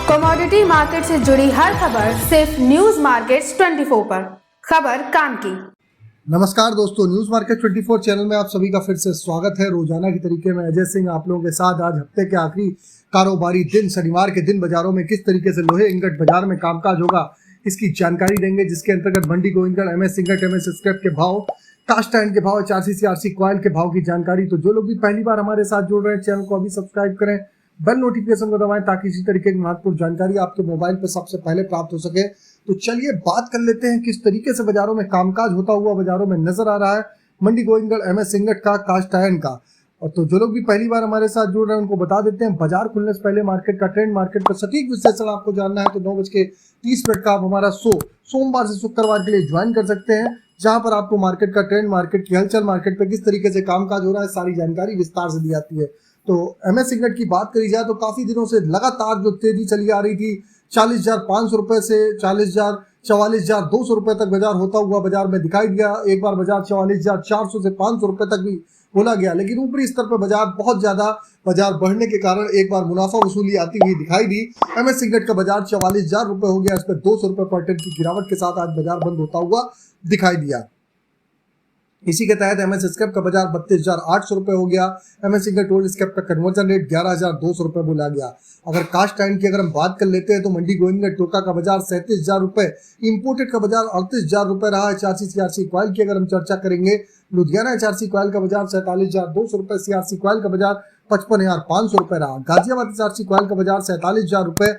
Commodity market से जुड़ी हर खबर सिर्फ न्यूज मार्केट्स 24 पर। खबर काम की। नमस्कार दोस्तों, न्यूज मार्केट 24 चैनल में आप सभी का फिर से स्वागत है। रोजाना की तरीके में अजय सिंह आप लोगों के साथ आज हफ्ते के आखिरी कारोबारी दिन शनिवार के दिन बाजारों में किस तरीके से लोहे इंगट बाजार में कामकाज होगा इसकी जानकारी देंगे, जिसके अंतर्गत Mandi Gobindgarh MS ingot MS scrap के भाव, कास्ट आयरन के भाव, HRC CRC कॉइल के भाव की जानकारी। तो जो लोग भी पहली बार हमारे साथ जुड़ रहे हैं, चैनल को अभी सब्सक्राइब करें, बेल नोटिफिकेशन को दबाएं ताकि इसी तरीके की महत्वपूर्ण जानकारी आपके मोबाइल पर सबसे पहले प्राप्त हो सके। तो चलिए बात कर लेते हैं किस तरीके से बाजारों में कामकाज होता हुआ बाजारों में नजर आ रहा है मंडी गोविंदगढ़ एमएस इंगट का, कास्ट आयरन का। और तो जो लोग भी पहली बार हमारे साथ जुड़ रहे हैं उनको बता देते हैं बाजार खुलने से पहले मार्केट का ट्रेंड, मार्केट का सटीक विश्लेषण आपको जानना है तो 9:30 का आप हमारा सोमवार से शुक्रवार के लिए ज्वाइन कर सकते हैं, जहां पर आपको मार्केट का ट्रेंड, मार्केट की हलचल, मार्केट पे किस तरीके से कामकाज हो रहा है, सारी जानकारी विस्तार से दी जाती है। तो एमएस इंगट की बात करी जाए तो काफी दिनों से लगातार जो तेजी चली आ रही थी, 40,500 रुपए से 44,200 रुपए तक बाजार होता हुआ बाजार में दिखाई दिया। एक बार बाजार 44,400 से 500 रुपए तक भी बोला गया, लेकिन ऊपरी स्तर पर बाजार बहुत ज्यादा बाजार बढ़ने के कारण एक बार मुनाफा वसूली आती हुई दिखाई दी। एमएस इंगट का बाजार 44,000 रुपए हो गया, इस पर 200 रुपए पर टन की गिरावट के साथ आज बाजार बंद होता हुआ दिखाई दिया। इसी के तहत एमएस स्क्रैप का बाजार 32,800 रुपए हो गया। एमएस इंगट ओल्ड स्क्रैप का कन्वर्जन रेट 11,200 रुपए बोला गया। अगर कास्ट आयरन की अगर हम बात कर लेते हैं तो मंडी गोविंदगढ़ टोका का बाजार 37,000 रुपए, इंपोर्टेड का बाजार 38,000 रुपए रहा। HRC CRC कॉइल की अगर हम चर्चा करेंगे, लुधियाना HRC कॉइल का बाजार 47,200 रुपए, CRC कॉइल का बाजार 55,500 रुपए रहा। गाजियाबाद HRC कॉइल का बाजार 47,000 रुपए,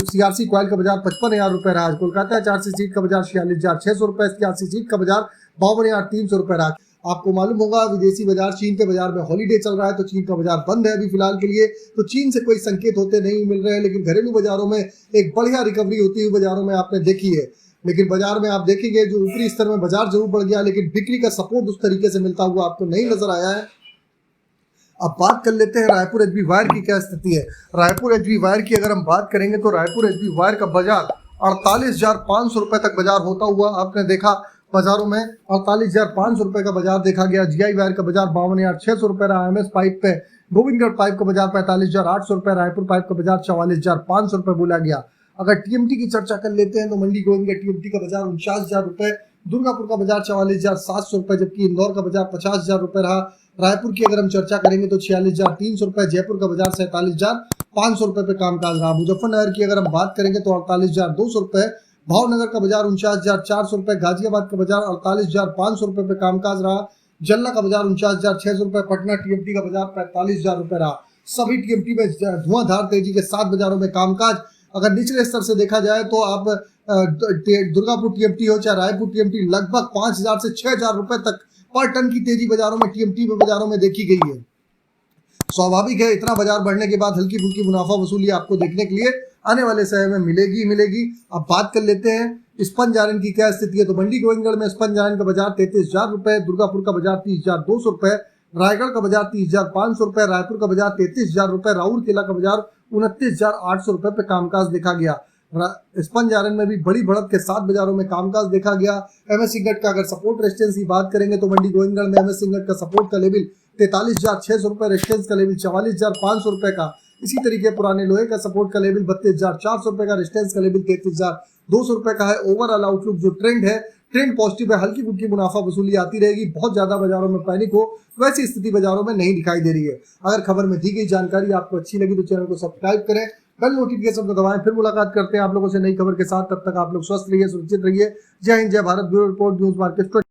CRC कॉइल का बाजार 55,000 रुपए रहा। कोलकाता HRC सीट का बाजार 46,600 रुपए, CRC सीट का बाजार 52,300 रुपए रहा। आपको मालूम होगा विदेशी बाजार, चीन के बाजार में हॉलीडे चल रहा है तो चीन का बाजार बंद है अभी फिलहाल के लिए, तो चीन से कोई संकेत होते नहीं मिल रहे हैं, लेकिन घरेलू बाजारों में एक बढ़िया रिकवरी होती हुई बाजारों में आपने देखी है। लेकिन बाजार में आप देखेंगे जो ऊपरी स्तर में बाजार जरूर बढ़ गया, लेकिन बिक्री का सपोर्ट उस तरीके से मिलता हुआ आपको नहीं नजर आया है। अब बात कर लेते हैं रायपुर एचबी वायर की क्या स्थिति है। रायपुर एचबी वायर की अगर हम बात करेंगे तो रायपुर एचबी वायर का बाजार 48,500 रुपए तक बाजार होता हुआ आपने देखा। बाजारों में 48,500 रुपए का बाजार देखा गया। जीआई वायर का बाजार 52,600 रुपए रहा। एमएस पाइप पे गोविंदगढ़ पाइप का बाजार 45,800 रुपए, रायपुर पाइप का बाजार 44,500 रुपए बोला गया। अगर टीएमटी की चर्चा कर लेते हैं तो मंडी गोविंदगढ़ टीएमटी का बाजार 49,000 रुपए, दुर्गापुर का बाजार 44,700 रुपए, जबकि इंदौर का बाजार 50,000 रुपए रहा। रायपुर की अगर हम चर्चा करेंगे तो 46,300 रुपए, जयपुर का बाजार 47,500 रुपए पे कामकाज रहा। मुजफ्फरनगर की अगर हम बात करेंगे तो 48,200 रुपए, भावनगर का बाजार 49,400 रुपए, गाजियाबाद का बाजार 48,500 रुपए पे कामकाज रहा। जल्ला का बाजार 49,600 रुपए, पटना टीएमटी का बाजार 45,000 रुपए रहा। सभी टीएमटी में धुआंधार तेजी के साथ बाजारों में कामकाज। अगर निचले स्तर से देखा जाए तो आप दुर्गापुर टीएमटी हो चाहे रायपुर टीएमटी, लगभग 5,000 से 6,000 रुपए तक पर टन की तेजी बाजारों में टीएमटी में बाजारों में देखी गई है। स्वाभाविक है, इतना बाजार बढ़ने के बाद हल्की फुल्की मुनाफा वसूली आपको देखने के लिए आने वाले समय में मिलेगी। अब बात कर लेते हैं स्पंज आयरन की क्या स्थिति है। तो मंडी गोविंदगढ़ में स्पंज आयरन का बाजार 33,000 रुपए, दुर्गापुर का बाजार 30,200 रुपए, रायगढ़ का बाजार 30,500 रुपए, रायपुर का बाजार 33,000 रुपए, राउरकेला का बाजार 29,800 रुपए पे कामकाज देखा गया। स्पंज आयरन में भी बड़ी बढ़त के साथ बाजारों में कामकाज देखा गया। एमएस इंगट का अगर सपोर्ट रेजिस्टेंस की बात करेंगे तो मंडी गोविंदगढ़ में एमएस इंगट का सपोर्ट का लेवल 43,600 रुपए, रेजिस्टेंस का लेवल 44,500 रुपए का। इसी तरीके पुराने लोहे का सपोर्ट का लेवल 32,400 रुपए का, रेजिस्टेंस का लेवल 33,200 रुपए का है। ओवरऑल आउटलुक जो ट्रेंड है, ट्रेंड पॉजिटिव है, हल्की फुल्की मुनाफा वसूली आती रहेगी। बहुत ज्यादा बाजारों में पैनिक हो वैसी स्थिति बाजारों में नहीं दिखाई दे रही है। अगर खबर में दी गई जानकारी आपको अच्छी लगी तो चैनल को सब्सक्राइब करें, बेल नोटिफिकेशन को दबाएं। फिर मुलाकात करते हैं आप लोगों से नई खबर के साथ, तब तक आप लोग स्वस्थ रहिए, सुरक्षित रहिए। जय हिंद, जय Bharat. Bureau report, news market.